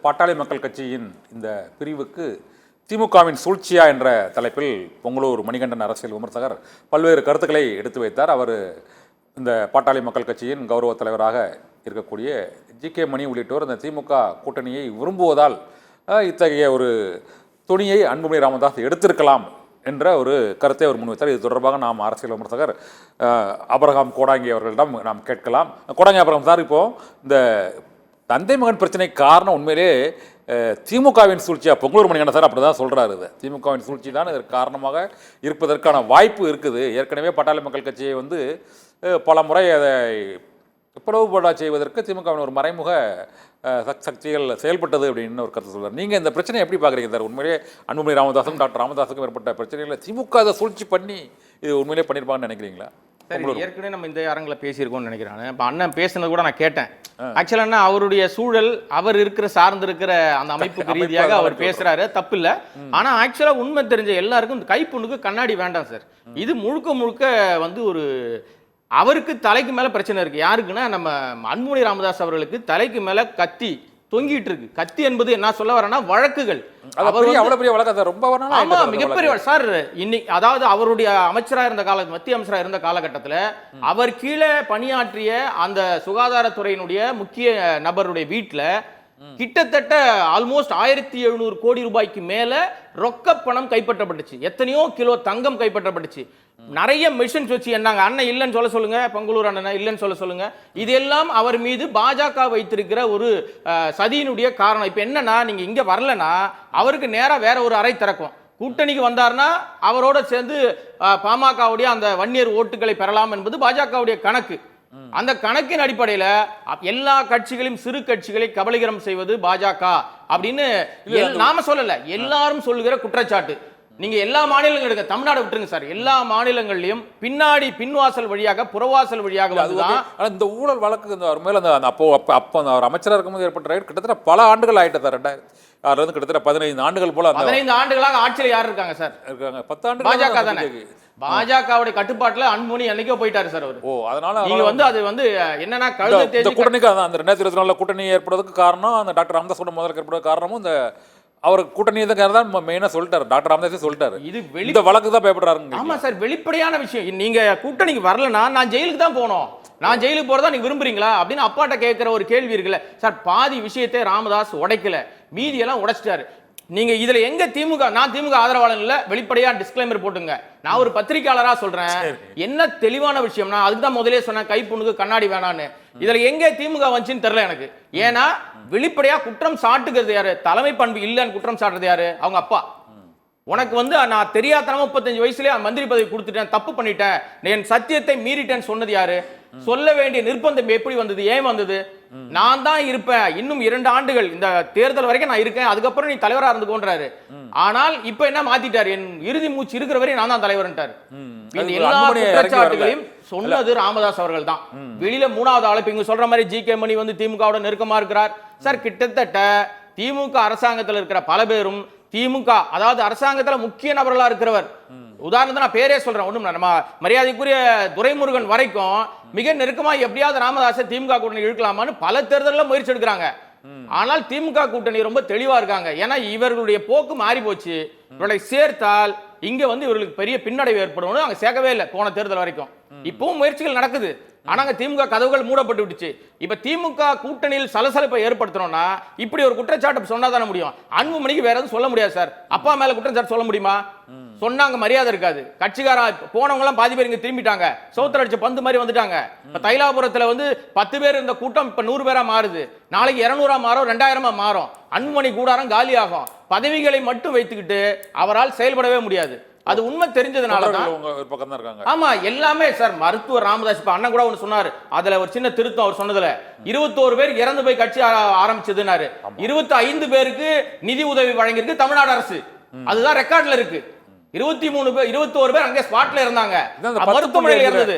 பாட்டாளி மக்கள் கட்சியின் இந்த பிரிவுக்கு திமுகவின் சூழ்ச்சியா என்ற தலைப்பில் பொங்கலூர் மணிகண்டன் அரசியல் விமர்சகர் பல்வேறு கருத்துக்களை எடுத்து வைத்தார். அவர் இந்த பாட்டாளி மக்கள் கட்சியின் கௌரவ தலைவராக இருக்கக்கூடிய ஜி.கே. மணி உள்ளிட்டோர் இந்த திமுக கூட்டணியை விரும்புவதால் இத்தகைய ஒரு துணியை அன்புமணி ராமதாஸ் எடுத்திருக்கலாம் என்ற ஒரு கருத்தை அவர் முன்வைத்தார். இது தொடர்பாக நாம் அரசியல் விமர்சகர் அபிரகாம் கோடாங்கி அவர்களிடம் நாம் கேட்கலாம். கோடாங்கி அபிரகாம் சார், இப்போ இந்த தந்தை மகன் பிரச்சனை காரணம் உண்மையிலே திமுகவின் சூழ்ச்சியா? பொங்கலூர் மணிகண்டன் சார் அப்படி தான் சொல்கிறாரு. இது திமுகவின் சூழ்ச்சி தான் இதற்கு காரணமாக இருப்பதற்கான வாய்ப்பு இருக்குது. ஏற்கனவே பாட்டாளி மக்கள் கட்சியை பல முறை அதை பிளவுபட செய்வதற்கு திமுகவின் ஒரு மறைமுக சக்திகள் செயல்பட்டது அப்படின்னு ஒரு கருத்து சொல்கிறார். நீங்கள் இந்த பிரச்சனையை எப்படி பார்க்குறீங்க சார்? உண்மையிலே அன்புமணி ராமதாஸும் டாக்டர் ராமதாஸுக்கும் ஏற்பட்ட பிரச்சனைகளை திமுக அதை சூழ்ச்சி பண்ணி இது உண்மையிலே பண்ணியிருப்பாங்கன்னு நினைக்கிறீங்களா? சரி, ஏற்கனவே நம்ம இந்த அரங்கில் பேசியிருக்கோம்னு நினைக்கிறேன். இப்போ அண்ணன் பேசுனது கூட நான் கேட்டேன். ஆக்சுவலாக என்ன அவருடைய சூழல், அவர் சார்ந்திருக்கிற அந்த அமைப்புக்கு ரீதியாக அவர் பேசுறாரு, தப்பு இல்லை. ஆனால் ஆக்சுவலாக உண்மை தெரிஞ்ச எல்லாருக்கும் இந்த கைப்புண்ணுக்கு கண்ணாடி வேண்டாம் சார். இது முழுக்க ஒரு அவருக்கு தலைக்கு மேல பிரச்சனை இருக்கு. யாருக்குன்னா நம்ம அன்புமணி ராமதாஸ் அவர்களுக்கு தலைக்கு மேல கத்தி தொங்கிட்டு இருக்கு. கத்தி என்பது என்ன சொல்ல வரேன்னா வழக்குகள். மிகப்பெரிய சார். இன்னைக்கு அதாவது அவருடைய அமைச்சராக இருந்த மத்திய அமைச்சராக இருந்த காலகட்டத்தில் அவர் கீழே பணியாற்றிய அந்த சுகாதாரத்துறையினுடைய முக்கிய நபருடைய வீட்டில் கிட்டத்தட்ட ஆல்மோஸ்ட் 1700 கோடி ரூபாய்க்கு மேல ரொக்க பணம் கைப்பற்றப்பட்டுச்சு. எத்தனையோ கிலோ தங்கம் கைப்பற்றப்பட்டுச்சு. நிறைய மிஷின்ஸ் வச்சு என்னங்க அண்ணன் இல்லைன்னு சொல்ல சொல்லுங்க, பொங்கலூர் அண்ணன் இல்லைன்னு சொல்ல சொல்லுங்க. இதெல்லாம் அவர் மீது பாஜக வைத்திருக்கிற ஒரு சதியினுடைய காரணம். இப்ப என்னன்னா, நீங்க இங்க வரலன்னா அவருக்கு நேரா வேற ஒரு அறை திறக்கும். கூட்டணிக்கு வந்தார்னா அவரோட சேர்ந்து பாமகவுடைய அந்த வன்னியர் ஓட்டுகளை பெறலாம் என்பது பாஜகவுடைய கணக்கு. அந்த கணக்கின் அடிப்படையில் எல்லா கட்சிகளையும் சிறு கட்சிகளை கபலீகரம் செய்வது பாஜக அப்படின்னு நாம சொல்லல, எல்லாரும் சொல்லுகிற குற்றச்சாட்டு. நீங்க எல்லா மாநிலங்களும் எடுங்க, தமிழ்நாடு விட்டுருங்க சார். எல்லா மாநிலங்களிலும் பின்னாடி பின்வாசல் வழியாக புறவாசல் வழியாக இந்த ஊழல் வழக்கு அப்போ அவர் அமைச்சராக இருக்கும்போது ஏற்பட்ட கிட்டத்தட்ட பல ஆண்டுகள் ஆயிட்டு சார். 2006 கிட்டத்தட்ட 15 ஆண்டுகள் போல. 15 ஆண்டுகளாக ஆட்சியில் யார் இருக்காங்க சார்? இருக்காங்க 10 ஆண்டு பாஜக தானே. பாஜகவுடைய கட்டுப்பாட்டுல அன்புமணி என்னைக்கோ போயிட்டாரு சார் அவரு. அதனால நீங்க அது என்னன்னா கழுதை தேடி கூட்டணிக்கு அந்த 2024 கூட்டணி ஏற்படுறதுக்கு காரணம் அந்த டாக்டர் ராமதாஸ் முதல்ல ஏற்படுறது காரணமும் இந்த அவர் கூட்டணி தான் மெயினா சொல்லிட்டாரு. டாக்டர் ராமதாஸே சொல்லிட்டாரு. இது இந்த வழக்கு தான் பயப்படுறாங்க. ஆமா சார், வெளிப்படையான விஷயம். நீங்க கூட்டணிக்கு வரலன்னா நான் ஜெயிலுக்கு தான் போகணும், நான் ஜெயிலுக்கு போறதா நீங்க விரும்புறீங்களா அப்படின்னு அப்பாட்ட கேட்கிற ஒரு கேள்வி இருக்குல்ல சார். பாதி விஷயத்தை ராமதாஸ் உடைக்கல, மீதியெல்லாம் உடைச்சிட்டாரு. நீங்க இதுல எங்க திமுக, நான் திமுக ஆதரவாளர் இல்ல, வெளிப்படையா டிஸ்க்ளைமர் போட்டுங்க. நான் ஒரு பத்திரிகையாளரா சொல்றேன். என்ன தெளிவான விஷயம்னா அதுக்கு தான் முதலே சொன்னேன், கைப்புண்ணுக்கு கண்ணாடி வேணான்னு. இதுல எங்க திமுக வந்துச்சுன்னு தெரியல எனக்கு. ஏன்னா வெளிப்படையா குற்றம் சாட்டுகிறது யாரு? தலைமை பண்பு இல்லைன்னு குற்றம் சாட்டுறது யாரு? அவங்க அப்பா. உனக்கு நான் தெரியாதனமா 35 வயசுலயே மந்திரி பதவி கொடுத்துட்டேன், தப்பு பண்ணிட்டேன், என் சத்தியத்தை மீறிட்டேன்னு சொன்னது யாரு? சொல்ல வேண்டிய நிர்பந்தம் எப்படி வந்தது? ஏன் வந்தது? நான் தான் இருப்பேன், இன்னும் 2 ஆண்டுகள் இந்த தேர்தல் வரைக்கும் நான் இருக்கேன், அதுக்கப்புறம் நீ தலைவரா இருந்துக்கோன்றாரு. ஆனால் இப்ப என்ன மாத்திட்டாரு? என் இறுதி மூச்சு இருக்கிற வரை நான் தான் தலைவர்ன்றாரு. எல்லா குற்றச்சாட்டுகளையும் சொன்னது ராமதாஸ் அவர்கள் தான். வெளியில 3வது ஆளு இங்க சொல்ற மாதிரி ஜி.கே. மணி திமுகவோட நெருக்கமா இருக்கிறார் சார். கிட்டத்தட்ட திமுக அரசாங்கத்தில் இருக்கிற பல பேரும் திமுக அதாவது அரசாங்கத்தில் முக்கிய நபர்களா இருக்கிறவர். உதாரணத்தை நான் பேரே சொல்றேன், ஒண்ணும் நம்ம மரியாதைக்குரிய துரைமுருகன் வரைக்கும் மிக நெருக்கமா எப்படியாவது ராமதாஸை திமுக கூட்டணி இழுக்கலாமான்னு பல தேர்தலில் முயற்சி எடுக்கிறாங்க. ஆனால் திமுக கூட்டணி ரொம்ப தெளிவா இருக்காங்க. ஏன்னா இவர்களுடைய போக்கு மாறி போச்சு. இவர்களை சேர்த்தால் இங்க இவர்களுக்கு பெரிய பின்னடைவு ஏற்படும். அங்க சேர்க்கவே இல்லை போன தேர்தல் வரைக்கும். இப்பவும் முயற்சிகள் நடக்குது. ஆனா திமுக கதவுகள் மூடப்பட்டு விட்டுச்சு. இப்ப திமுக கூட்டணியில் சலசலப்பை ஏற்படுத்தணும்னா இப்படி ஒரு குற்றச்சாட்டு சொன்னாதானே முடியும். அன்புமணிக்கு வேற எதுவும் சொல்ல முடியாது சார். அப்பா மேல குற்றச்சாட்டு சொல்ல முடியுமா? சொன்னாங்க மரியாதை இருக்காது. கட்சிக்கார போனவங்க எல்லாம் பாதி பேர் இங்க திரும்பிட்டாங்க, சோத்துல அடிச்ச பந்து மாதிரி வந்துட்டாங்க. இப்ப தைலாபுரத்துல 10 பேர் இருந்த கூட்டம் இப்ப 100 பேரா மாறுது. நாளைக்கு 200 மாறும், 2000 மாறும். அன்புமணி கூடாரம் காலி ஆகும். பதவிகளை மட்டும் வைத்துக்கிட்டு அவரால் செயல்படவே முடியாது. அது உண்மை தெரிஞ்சதுனால தான். ஆமா, எல்லாமே சார். மருத்துவர் ராமதாஸ் இப்ப அண்ணன் கூட ஒண்ணு சொன்னாரு, அதுல ஒரு சின்ன திருத்தம் அவர் சொன்னதுல 21 பேர் இறந்து போய் கட்சி ஆரம்பிச்சதுன்னாரு. 25 பேருக்கு நிதி உதவி வழங்கியிருக்கு தமிழ்நாடு அரசு. அதுதான் ரெக்கார்ட்ல இருக்கு. 21 பேர் அங்கே ஸ்பாட்ல இருந்தாங்க, மருத்துவமனையில் இருந்தது.